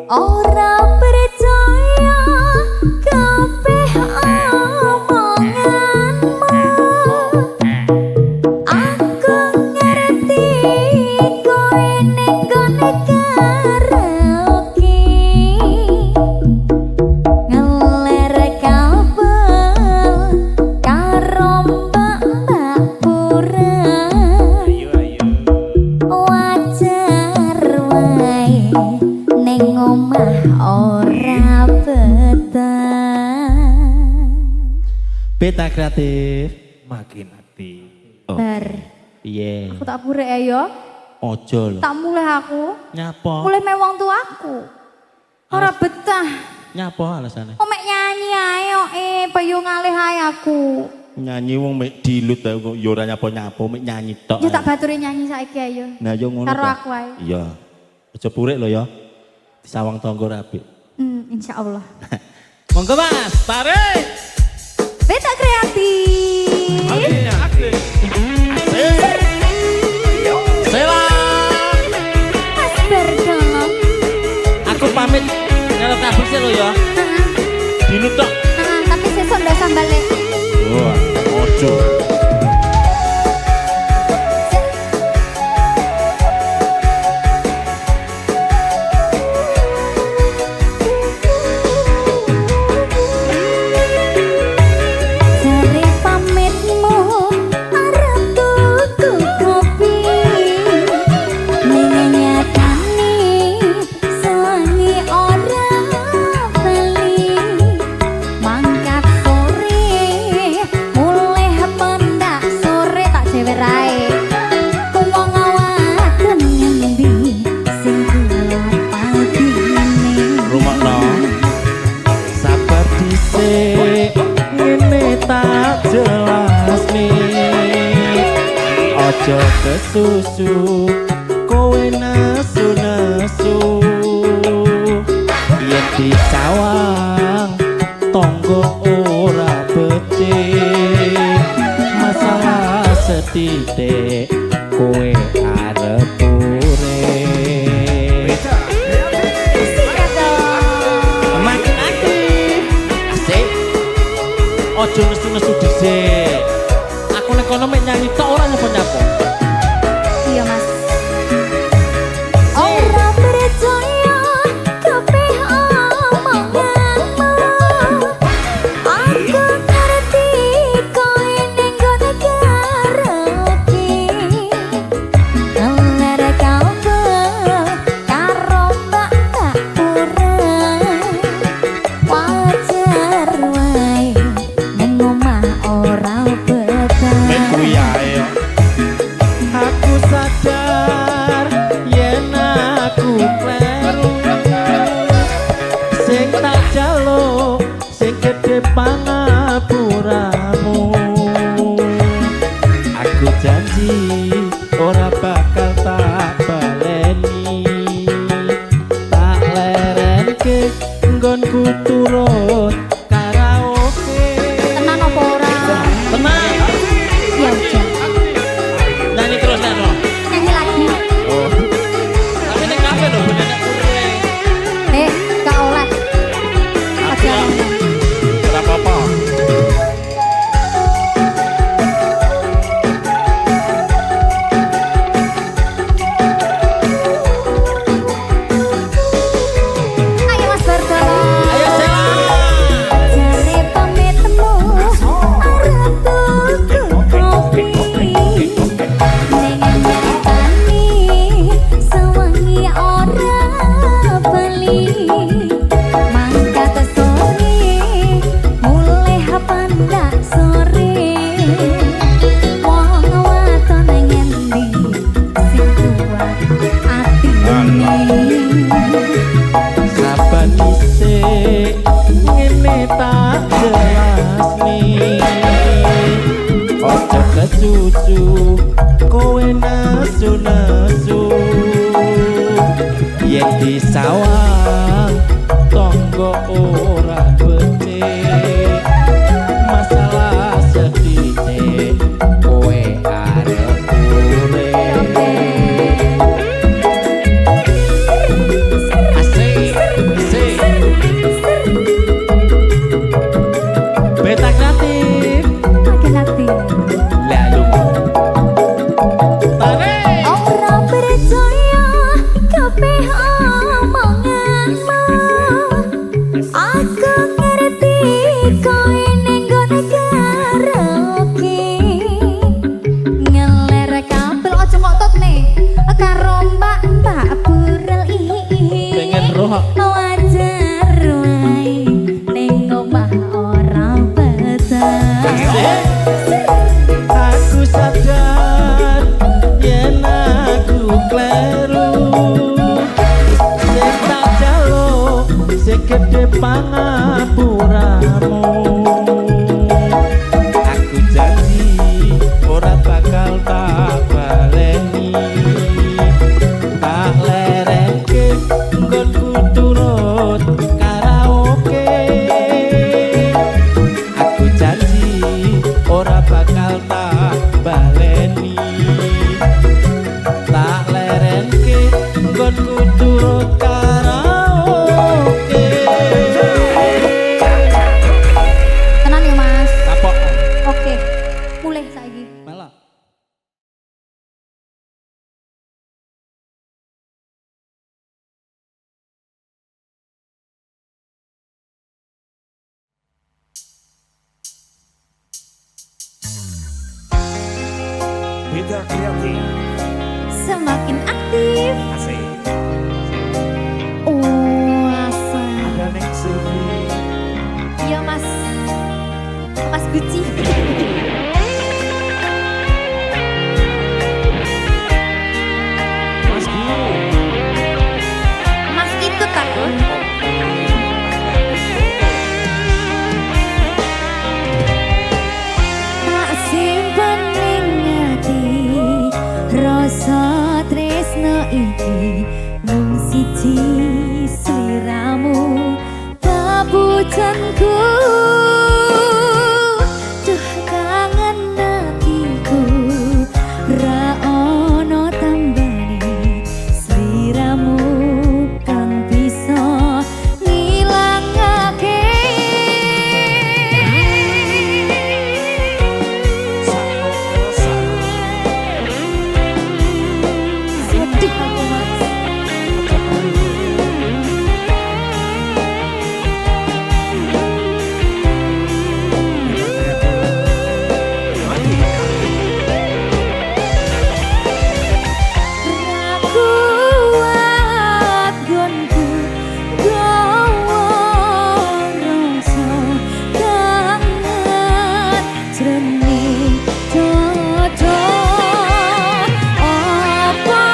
Ora percaya kabeh omonganmu, aku ngerti kowe ning gone karep. ning omah ora betah. Beta kreatif makin aktif. Bar. Piye? Aku tak burek ya. Ojo lho. Tak mulai aku. Nyapa? Mulai mewang tuaku. Ora betah. Nyapa alasane? Kok mek nyanyi ae kok payu ngalih ae aku. Nyanyi wong mek dilut ae kok ya ora nyapa-nyapa mek nyanyi tok. Ya tak baturi nyanyi saiki ayo. Nah yo ngono. Karo aku ae. Iya. Aja burek lho ya. Disawang tangga rapi. Insyaallah. Monggo Mas, tarik. Beta kreatif. Sela. Mas Berdono. Aku pamit nyelot abis lo ya. Dilut tok. Tapi sesuk ndak sambale. Wah, ojo. Ojo kesusu kowe nesu-nesu yen disawang tonggo ora becik masalah setitik kowe arep urip makin aktif asik ojo nesu-nesu dhisik aku nek kono mek nyanyi tok ora nyapa-nyapa. Iya Mas. Ora percaya kabeh omonganmu. Aku ngerti kowe ning gone karaoke. Lara kau karo mbak urang. Wajar wae ning omah ora aku sadar yen aku kleru sing tak jaluk sing gedhe pangapuramu aku janji ora bakal tak baleni tak lerenke nggonku turut karaoke tenang apa ora tenang ya udah nyanyi terus nek lo nyanyi lagi tapi nek kafe lho bener kurang gak oleh aja ora apa-apa ayo Mas Berdono ayo Sela jare pamitmu arep tuku kopi ning nyatani sewengi ora bali mangkat sore mulai pandak sore wong waton ngendi sing kuat atine saban isik ngene tak jelasni ojo kesusu kowe nesu-nesu yen disawang tonggo ora becik masalah setitik kowe arep urip asik asik beta kreatif makin aktif lalu tarik ora percaya kabeh omonganmu aku ngerti kowe ning gone weruh kok. Wajar wae ning omah ora betah. Aku sadar yen aku kleru. Sing tak jaluk sing gedhe pangapuramu. Aku janji ora bakal tak baleni. Tak lerengke nggonku turut karaoke. Aku janji ora bakal tak baleni. Tak lerengke nggonku turut karaoke. Tenan ya Mas. Kapok. Oke. Mulai saiki. Malah. Beda kreatif, Semakin aktif. asik. Oh, asal. Ada Neng Silvi, Iya Mas. Mas Gucci. Mas Guru. Mas itu takut. Tak simpen ning ati rasa tresno iki mung siji sliramu pabujanku. Duh kangen atiku ra ono tambane sliramu kang bisa ngilangake. Sedih aku Mas. Kuat gonku gawa rasa kangen jroning dada. Apa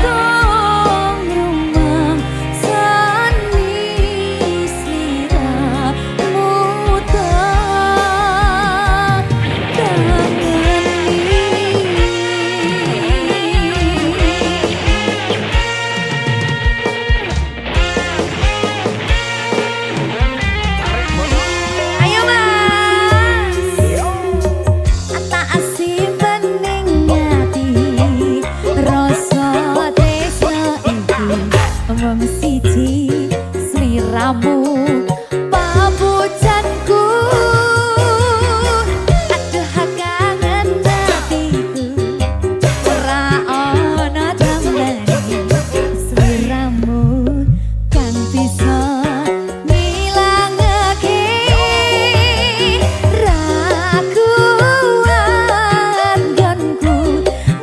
kang rumangsani sliramu tak kangeni. Ayo Mas, tak simpen ning ati rasa tresno iki mung siji sliramu pabujanku. Aduh kangen atiku ora ono tambane sliramu kang bisa ngilangake. Ra kuat gonku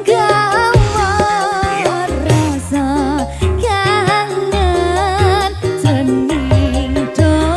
gawa rasa kangen jroning dada.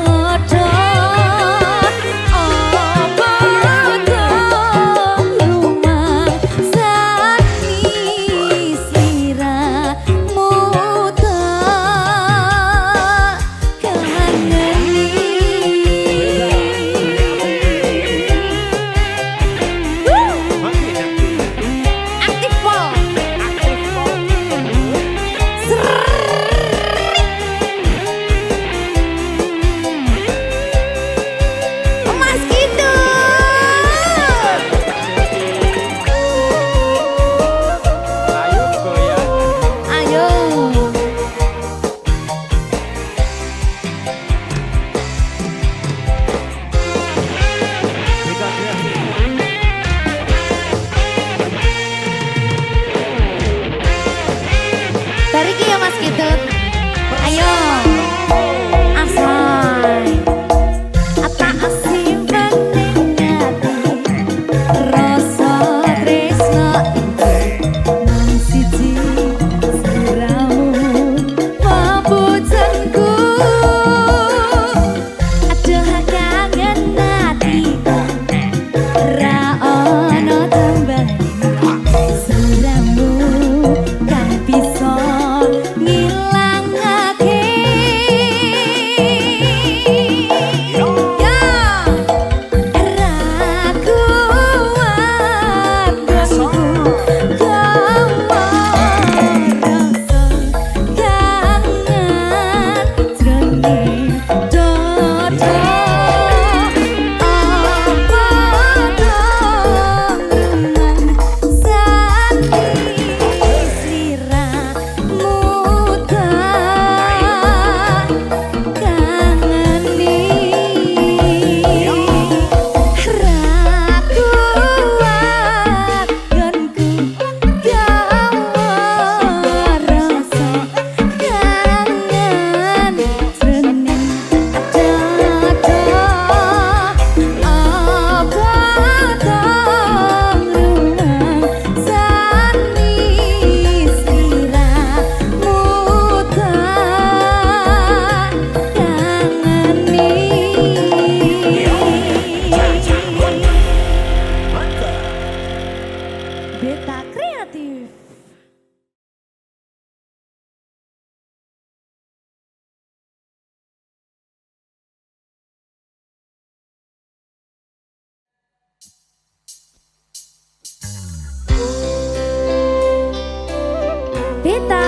Beta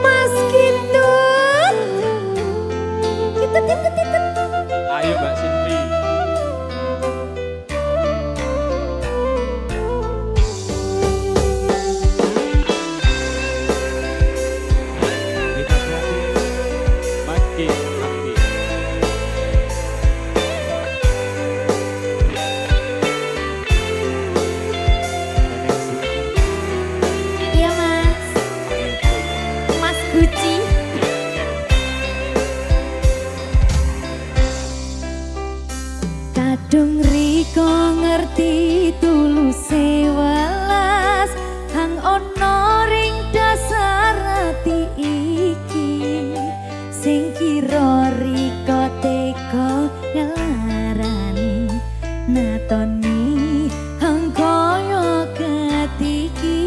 Mas Kitut Kitut Ayo Mbak Cindy. Maki, maki. Iya Mas Mas Guci Kadung riko ngerti tuluse welas hang ana ring dasar ati iki sing kira riko teka ngelarani natoni hang kaya ketiki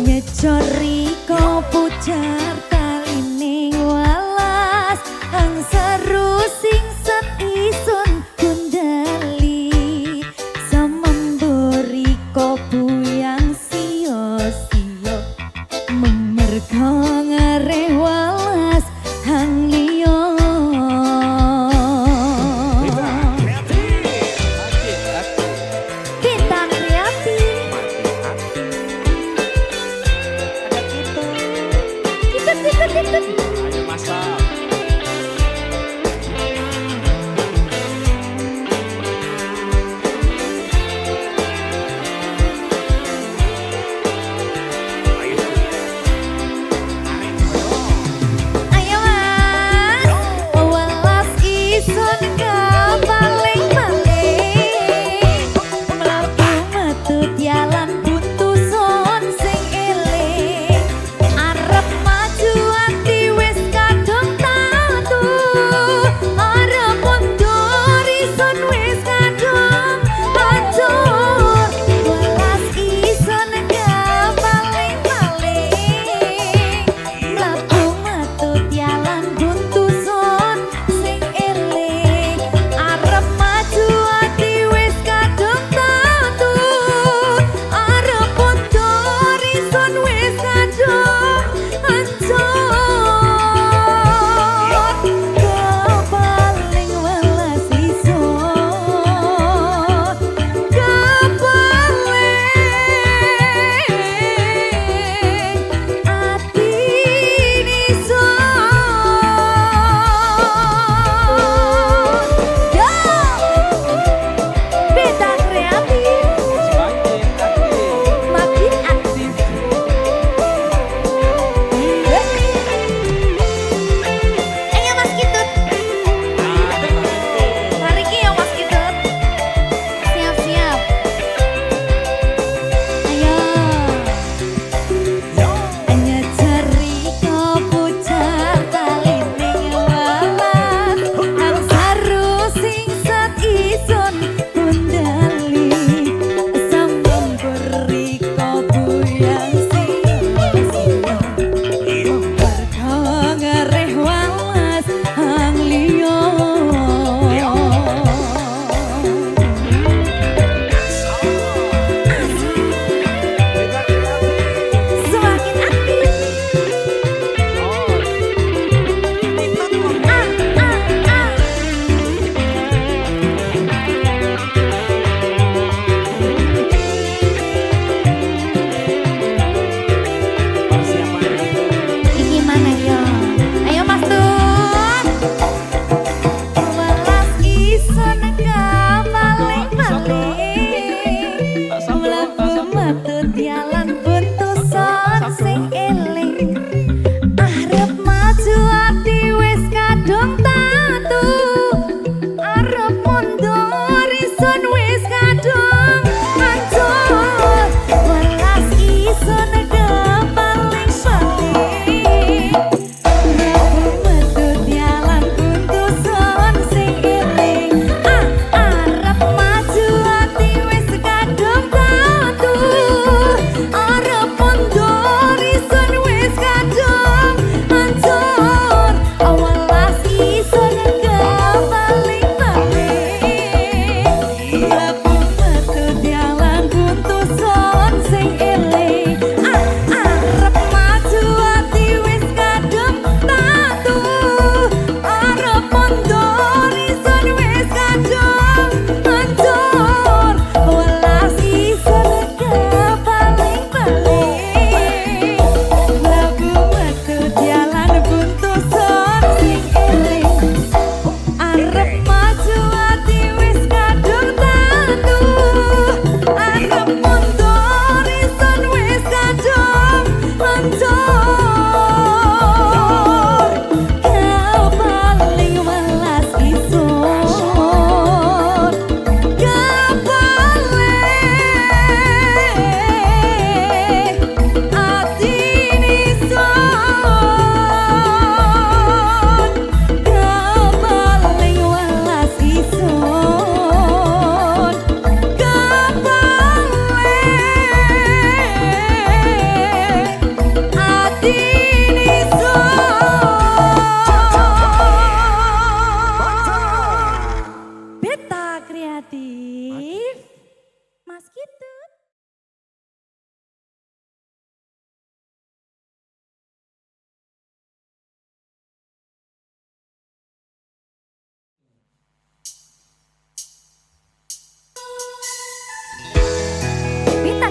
nyecor riko pujar taline welas hang seru sing set isun kundali samemburi ko buyang sio-sio memerga ngareh welas hang liya Bintang kreatif Kitut Ayo masak. Ayo Mas, welas isun kapaling-paling mlaku metu dalan buntu son sing eling arep maju ati wis kadung tatu arep mundur isun wis kadung hancur welas isun kapaling-paling mlaku metu dalan buntu son sing eling arep maju ati wis kadung tatu arep mundur isun wis kadung hancur kapaling welas isun kapaling ati nisun Beta kreatif Semakin aktif. makin aktif Ayo Mas Kitut Mari ki ya Mas Kitut Siap-siap Ayo ngejar riko pujar talining welas hang saru sing set isun kundali sambung beriko buyang sio-sio merga ngareh welas hang liya semakin aktif Iki mana ya? Ayo Mas Tun. Welas isun kapaling-paling mlebu metu dalan buntu son sing eling arep maju ati wis kadung tatu arep mundur isun wis kadung hancur welas isun kapaling-paling mlebu metu dalan buntu son sing eling arep maju ati wis kadung tatu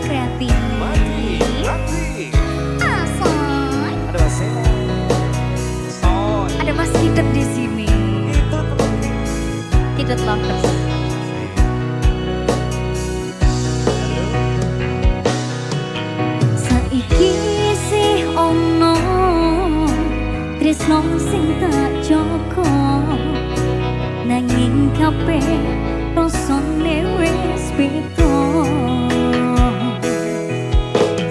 kreatif. Asoy. Ada Mas Sela. Soy. Ada Mas Hidet di sini. Itu teman. Hidet Lovers. Saiki sih ono tresno sing tak joko, nanging kabeh rasane wis beda.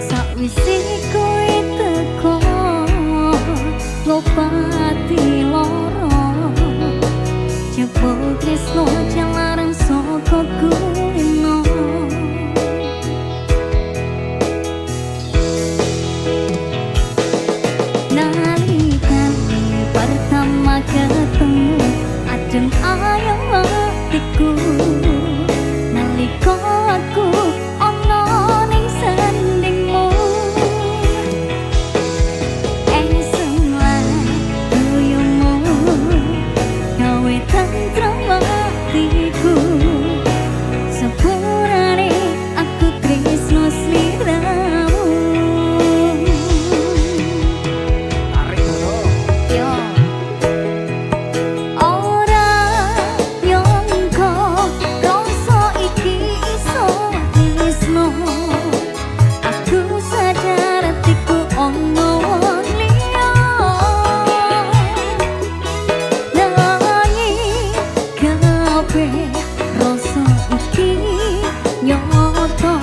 Sakwise kowe teko lopati loro, jebul tresno jalaran saka kulino. Pertama ketemu adem ayam hatiku, nalika aku ono ning sandingmu. Semua guyumu gawe tentrem hatiku, sepurane aku tresno sliramu. Tarik dulu. Yo. Ora nyangka rasa iki iso tresno, aku sadar atiku ono wong liya. Nanging kabeh rasa iki nyoto,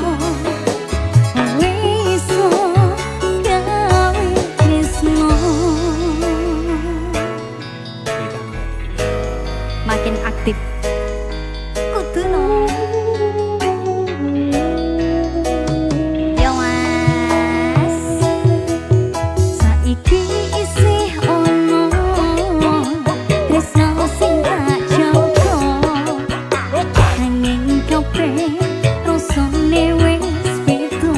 wis iso gawe tresno. Makin aktif kudu no. Yo mas, saiki isih ono tresno sing tak joko, nanging kabeh rasane wis beda.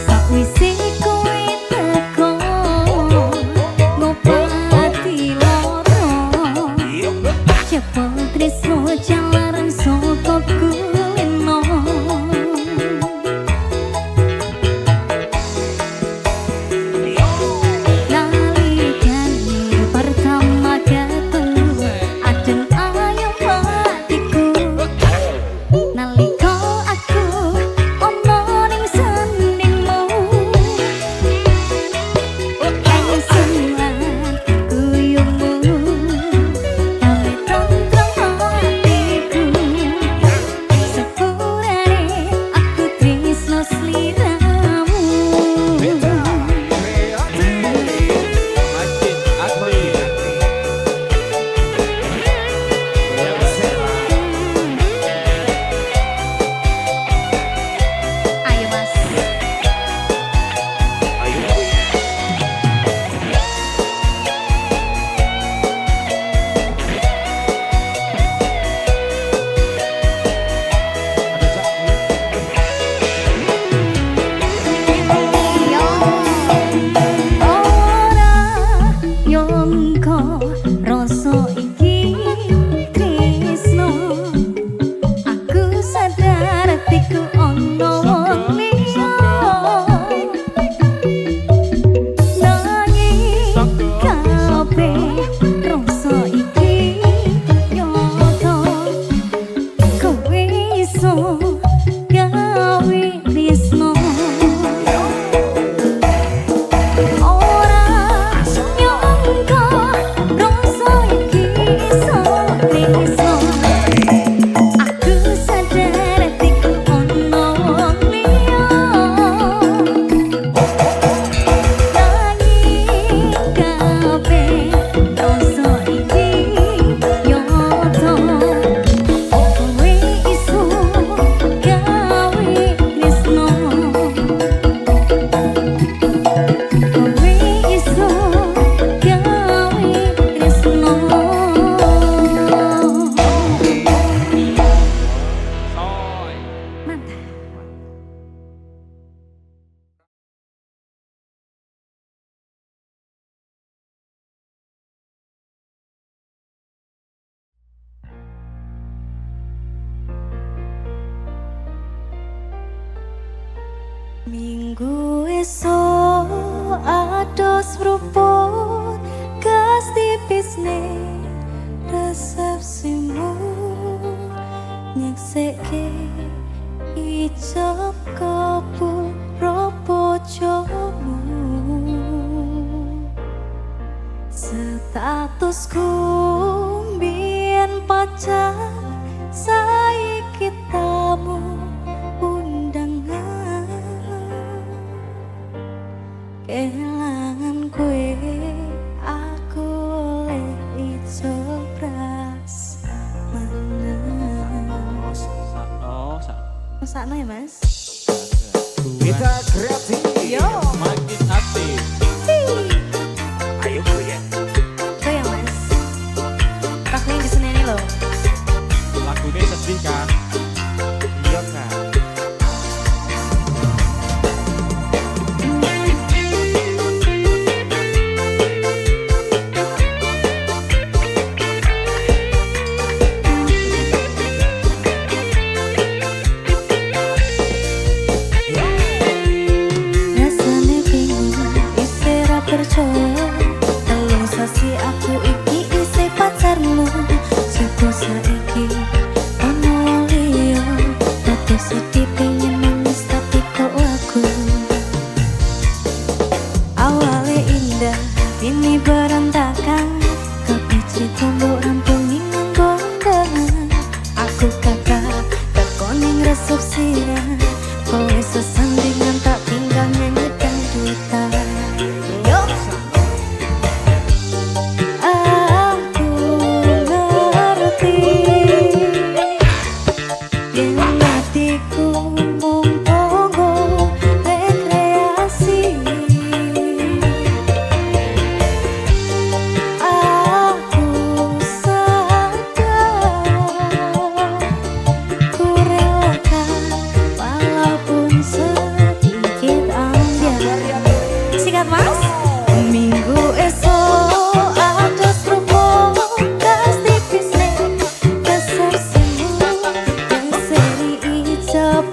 Sakwise kowe teko ngobati loro, jebul tresno jalaran saka kulino. Nalikane pertama ketemu adem ayam hatiku, nalika aku ono ning sandingmu. Semua guyumu gawe tentrem hatiku, sepurane aku tresno sliramu. Masjid Akbar. Ada Mas Sela. Ayo mas. Ayo. Ada Cak. Ora nyangka rasa iki tresno, aku sadar atiku ono wong liya. Nanging kabeh rasa iki nyoto, kowe iso gawe tresno. Ora nyangka rasa iki iso tresno, aku sadar atiku ono wong liya. Nanging kabeh rasa iki nyoto, kowe iso Minggu esok ados ruput gas tipis ning resepsimu nyekseke ijab kabul bojomu. Statusku mbien pacar saiki tamu undangan. Kelangan kue aku oleh ijo pras menang. Masakno ya mas? Kita kreatif. Yo. Makin hati. Ayo goyang. Goyang mas. Lagunya di sini loh. Lagu ini sedih kan? Iya kak. Rasane bingung isih ra percaya. Telung sasi aku iki isih pacarmu. Coba saiki ono liya. Tapi sedih pengen nangis tapi kok lagu. Awalnya indah kini berantakan. Kabeh cerita mbok rampung nganggo undangan. Aku kakak tekoning resepsian. Kowe sesandingan tak tinggal nyanyi dangdutan. Yo. Aku ngerti yen hatiku mung tonggo rekreasi. Aku sadar ku relakan walaupun sedikit ambiar. Sikat mas. Minggu esok ados rupuk gas tipis ning resepsimu. Yang seri ijab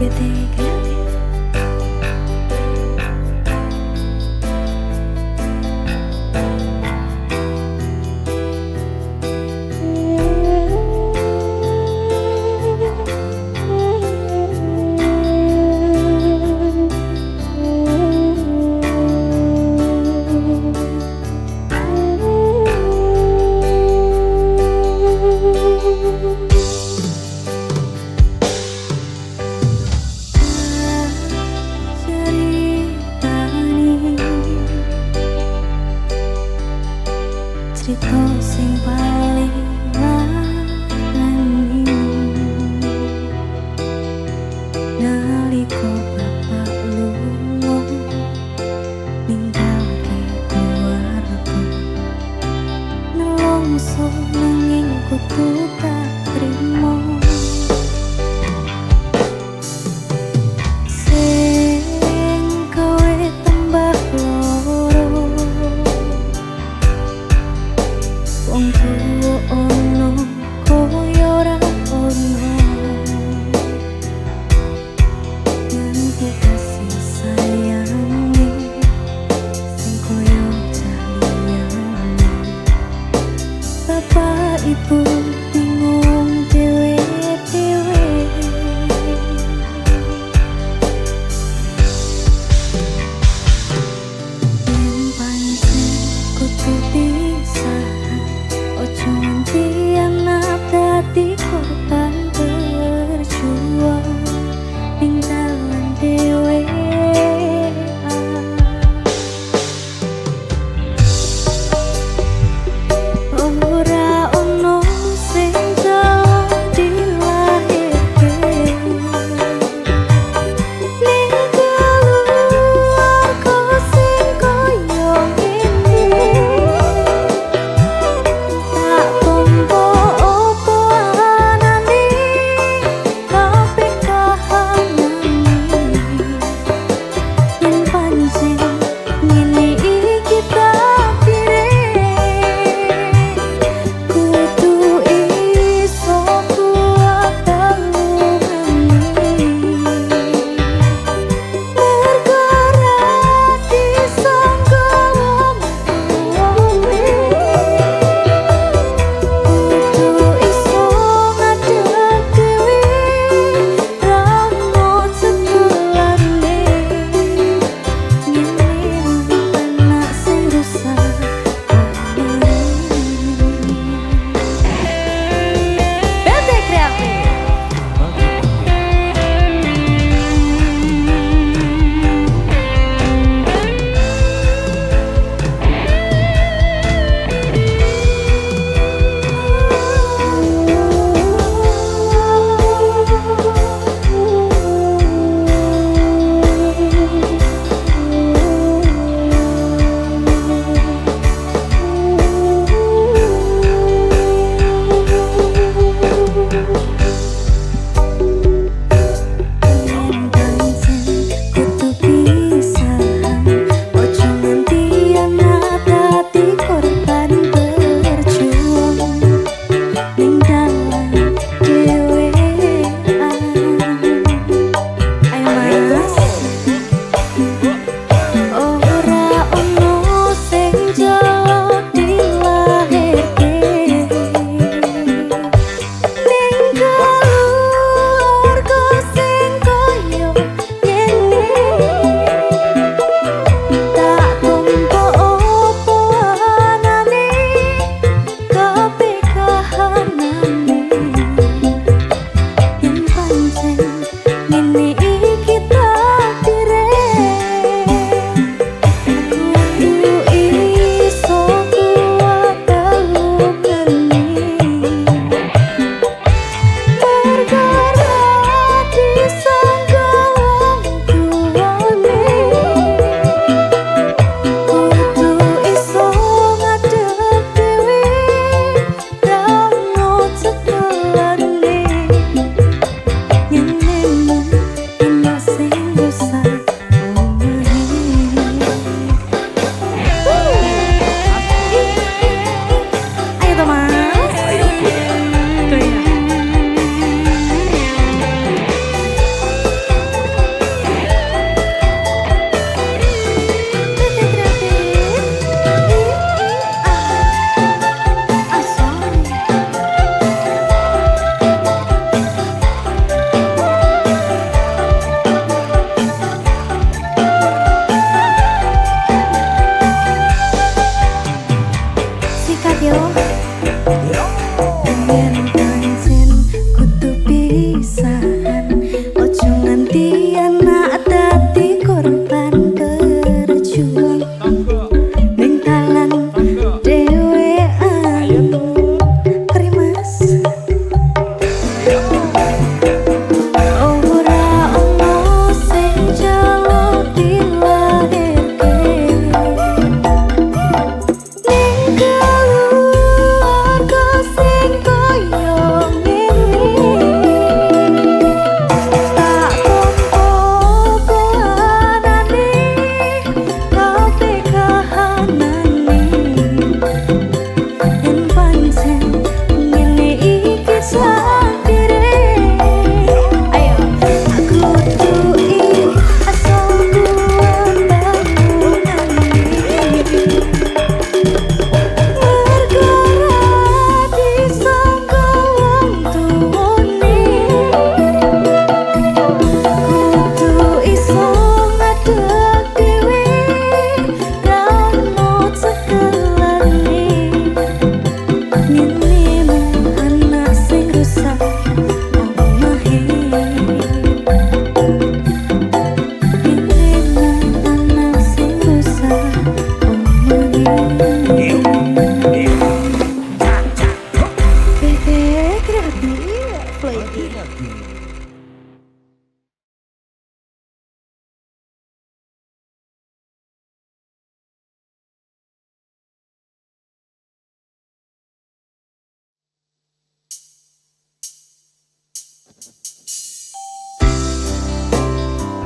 PT Kreatif.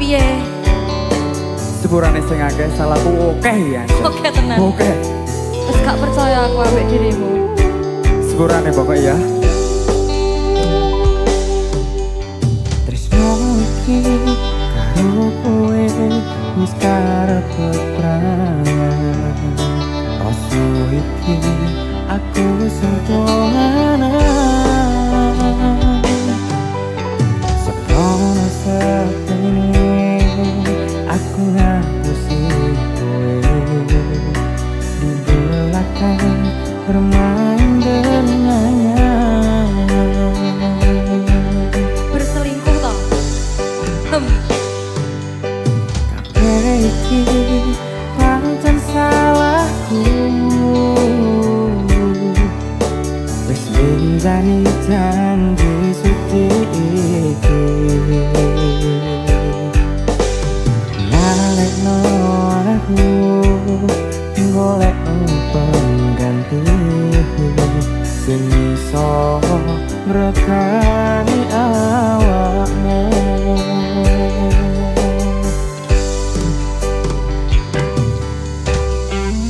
piye? Sepurane sing akeh salahku akeh ya. Oke tenan. Oke. Wis gak percaya aku ambek dirimu. Sepurane pokok ya. Tresno iki karo kowe wis karep peperangan. Rasa iki aku sempurna. Sekolah setini aku ngapusi kowe di belakang bermain dengannya. Berselingkuh toh? Kabeh iki pancen salahku. Wis nindani janji suci iki. Nalekno aku golek pengganti sing iso ngrekani awakmu.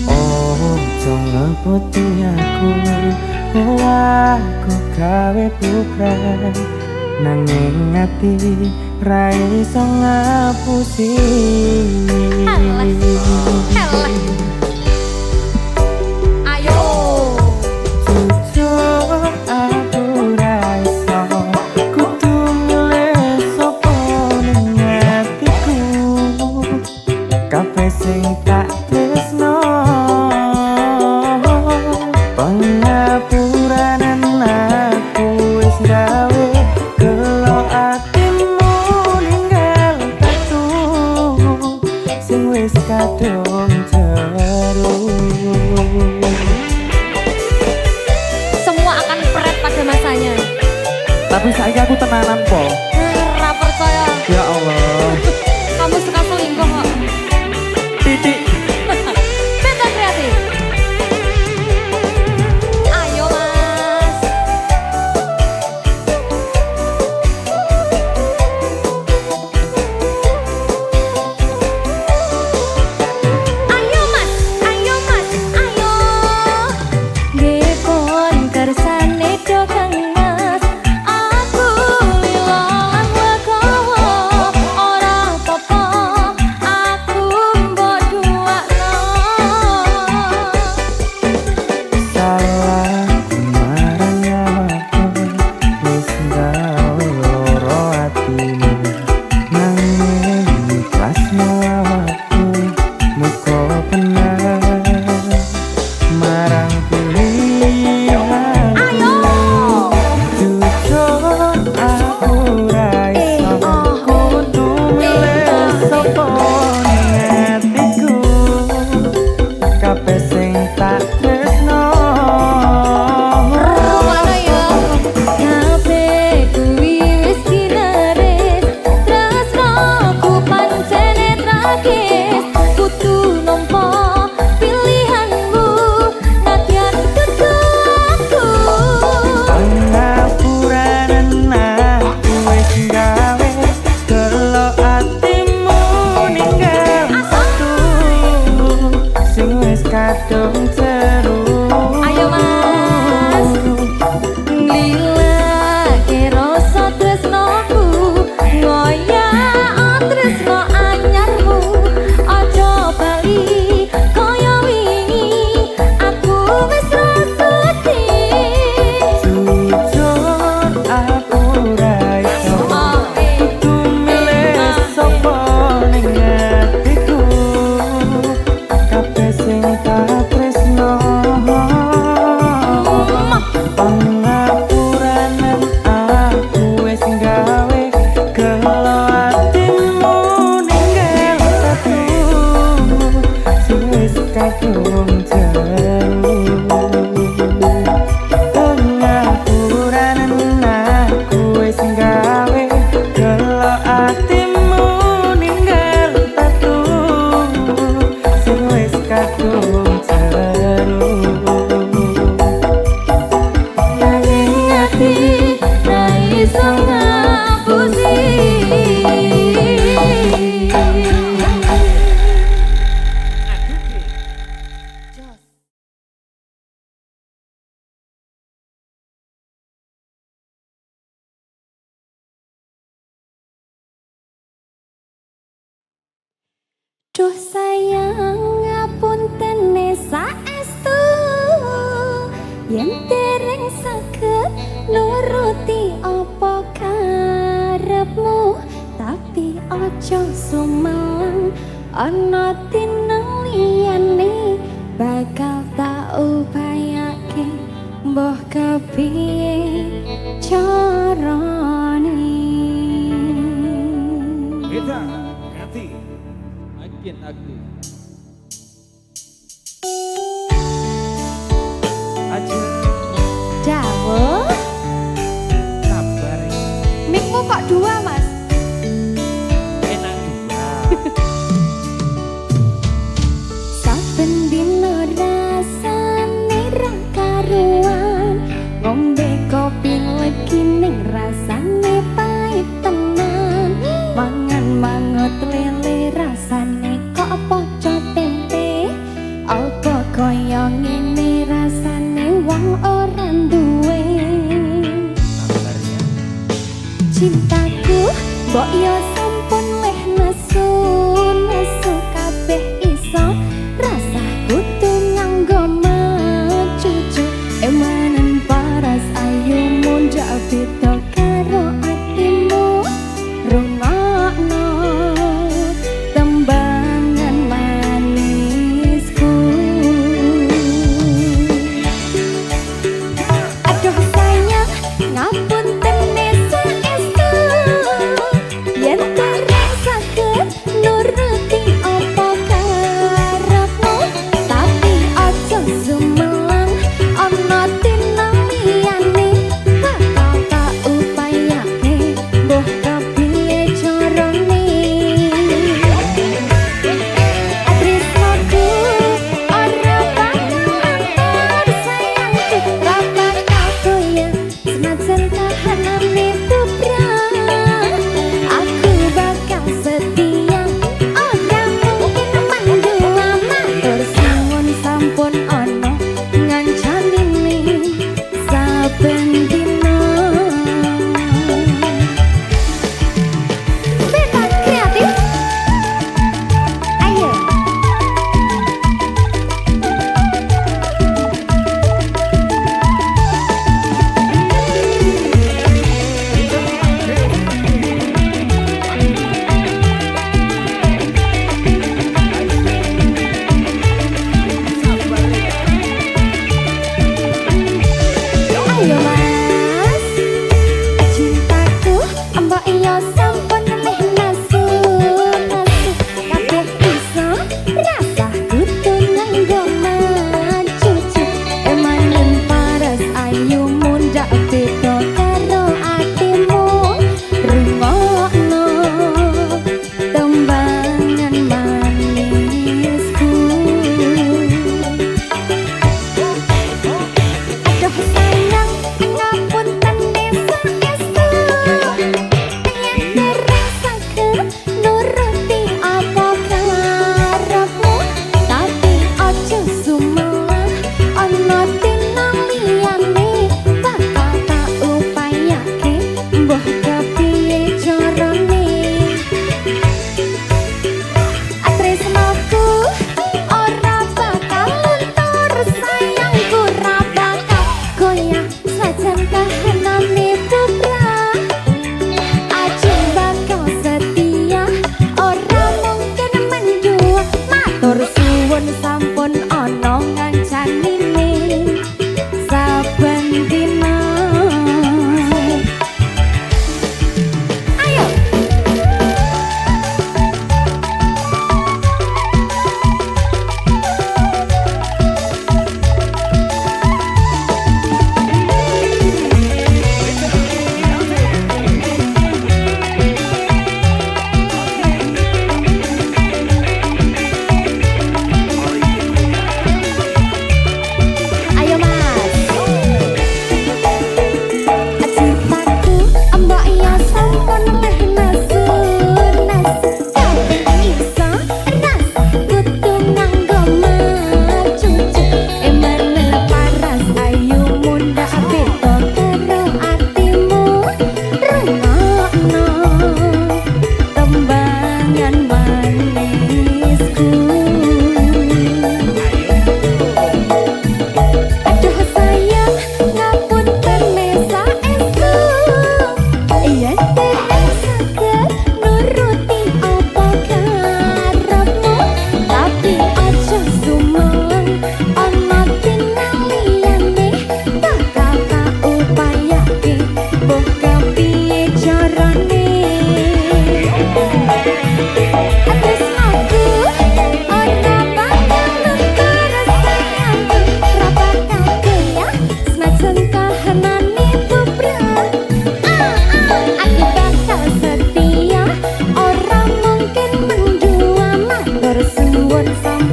Oh, jangan putih aku, aku gawe bukan nanging ati ra iso ngapusi. Ayo. Jujur aku ra iso kudu milih sapa ning atiku. Kabeh sing tak tresno pengapuranan aku wis gawe kelo atimu ninggal tatu sing wis kadung jero. Semua akan peret pada masanya. Tapi saiki aku tenanan po. Ora percaya. Ya Allah. Kamu suka selingkuh kok. Titik. Beta kreatif. Ayo mas. Ayo mas, ayo mas, ayo. Depon kersane dokang mas. Aku lilang legowo. Ora apa-apa, aku mbok duakno. Salahku marang awakku wis gawe loro atimu. Nanging ikhlasno awakku muga bener marang pilihan. Ayo. Jujur aku ra iso kudu milih sapa ning atiku. Kabeh sing tak tresno Mana ya? Kabeh kuwi wis dinaris. Tresnoku pancene tragis. Kudu nampa pilihanmu. Nadyan kudu aku. pengapuranan aku wis gawe kelo atimu ninggal satu sing wis kadung jero. Ayo mas. Nglilake rasa tresnoku. Ngoyak tresno anyarmu. Aja bali kaya wingi. Aku wis raseti. Jujur aku ra iso kudu milih sapa ning atiku. Kabeh sing tak tresno pengapuranan aku wis gawe kelo atimu ninggal satu sing wis kadung jero. Pengapuranan aku wis gawe kelo atimu ninggal satu sing wis kadung jero. Nanging ati ra iso ngapusi. ojo sumelang ana tineng liyane bakal tak upayake mbah kepiye carane. Kita ganti. Agen aku. Aja Dawuh, kabar mikmu kok dua mas? Enak juga. Saben dino rasane ra karuan ngombe kopi legi ning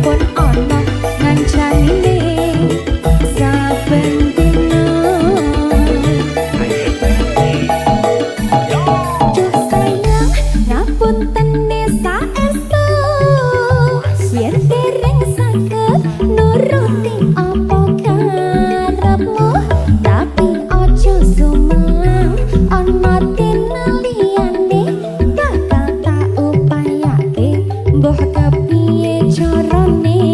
sampun ono ngancanine saben dina. Duh sayang ngapunten saestu yen dereng saged nuruti apa karepmu, tapi ojo sumelang ana tinaliyane bakal tak upayake mbuh kepiye carane.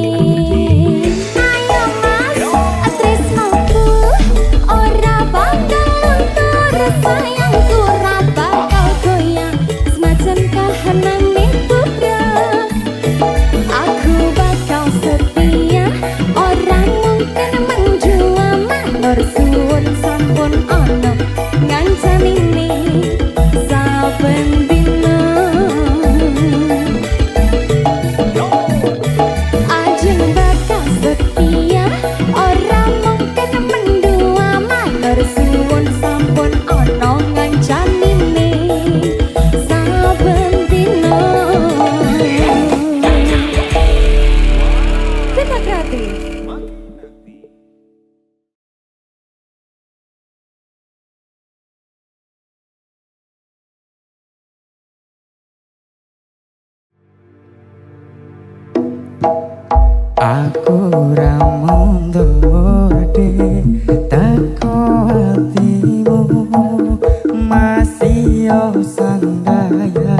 Ayo mas tresnoku ora bakal luntur, sayangku ora bakal goyang semacam kahanane bubrah. Aku bakal setia, orang mungkin menjual matur suwun sampun ono ngancanine saben dina. Ajeng bakal setia, orang mungkin menjual matur suwun sampun ono ngancanine saben dina. Kita kreatif. Aku ra mundur de teko hatimu, masih yo sandaya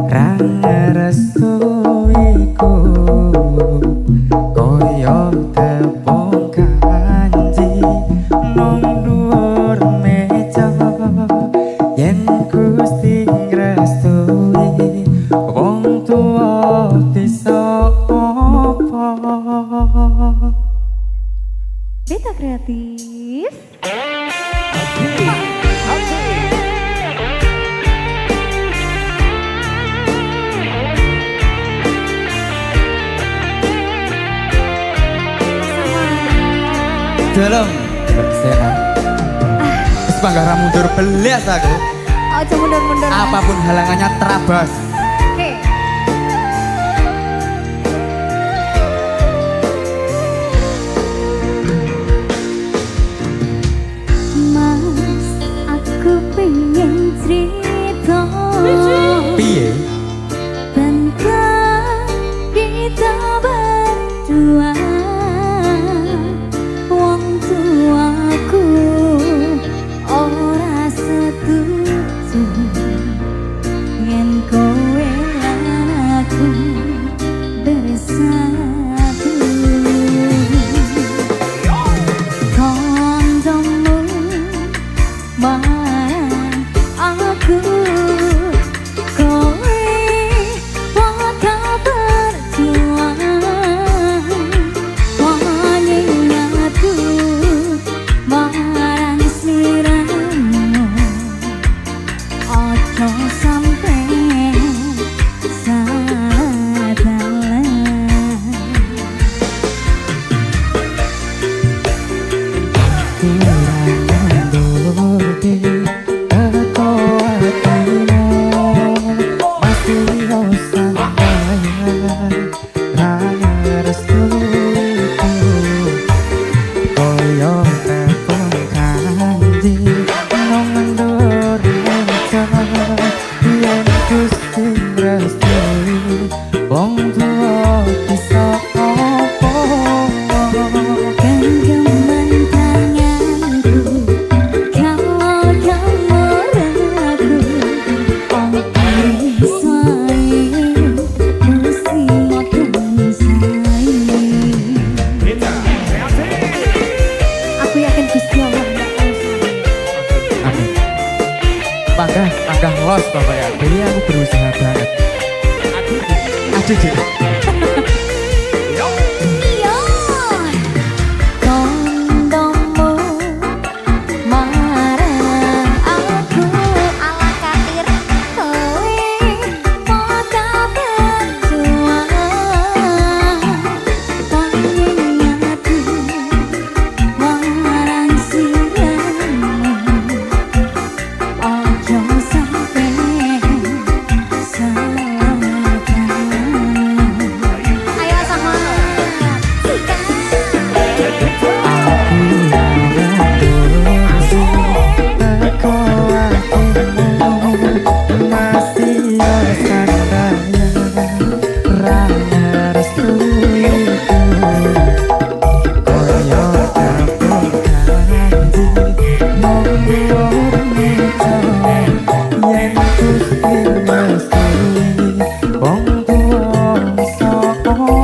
ra ngerestuiku koyo tepung kanji nang dhuwur meja. Yen Gusti ngrestui wong tuwa bisa Beta kreatif. dalam sehat. Wis panggara mundur belas aku. Ojo mundur-mundur. Mas. Apapun halangannya terabas. Oke. Mas, aku pengen cerita. Piye? Tentang kita berdua. Wong tuaku ora setuju yen kowe lan aku bersatu. Kandamu marang aku, kowe bakal berjuang. Wanging aku marang sliramu, ojo sampe salah dalan. Wong tua bisa apa? Genggaman tanganku kalau kamu ragu, ompis wae mesti akan sayang. Aku yakin Gusti Allah tidak tahu saya. Amin. Panggah los Bapak ya. Jadi aku berusaha banget. Aduh, Iya. Kondomu marang aku ala katir, kowe bakal berjuang. Wanging aku marang sliramu, ojo sampe salah dalan. Aku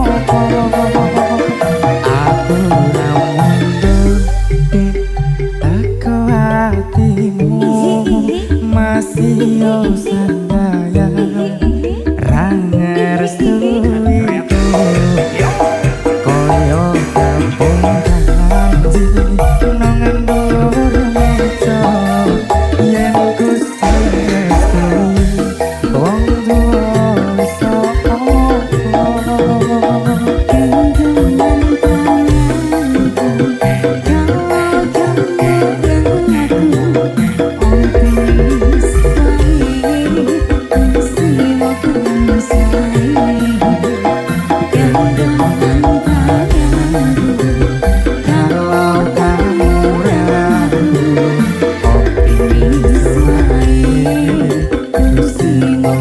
ora mundur teko hatimu masih yo sandaya ra ngerestui koyo kampung kanji nang ndur meja yen Gusti restui wong tuwa iso kalau kamu ragu optimis baik Gusti mau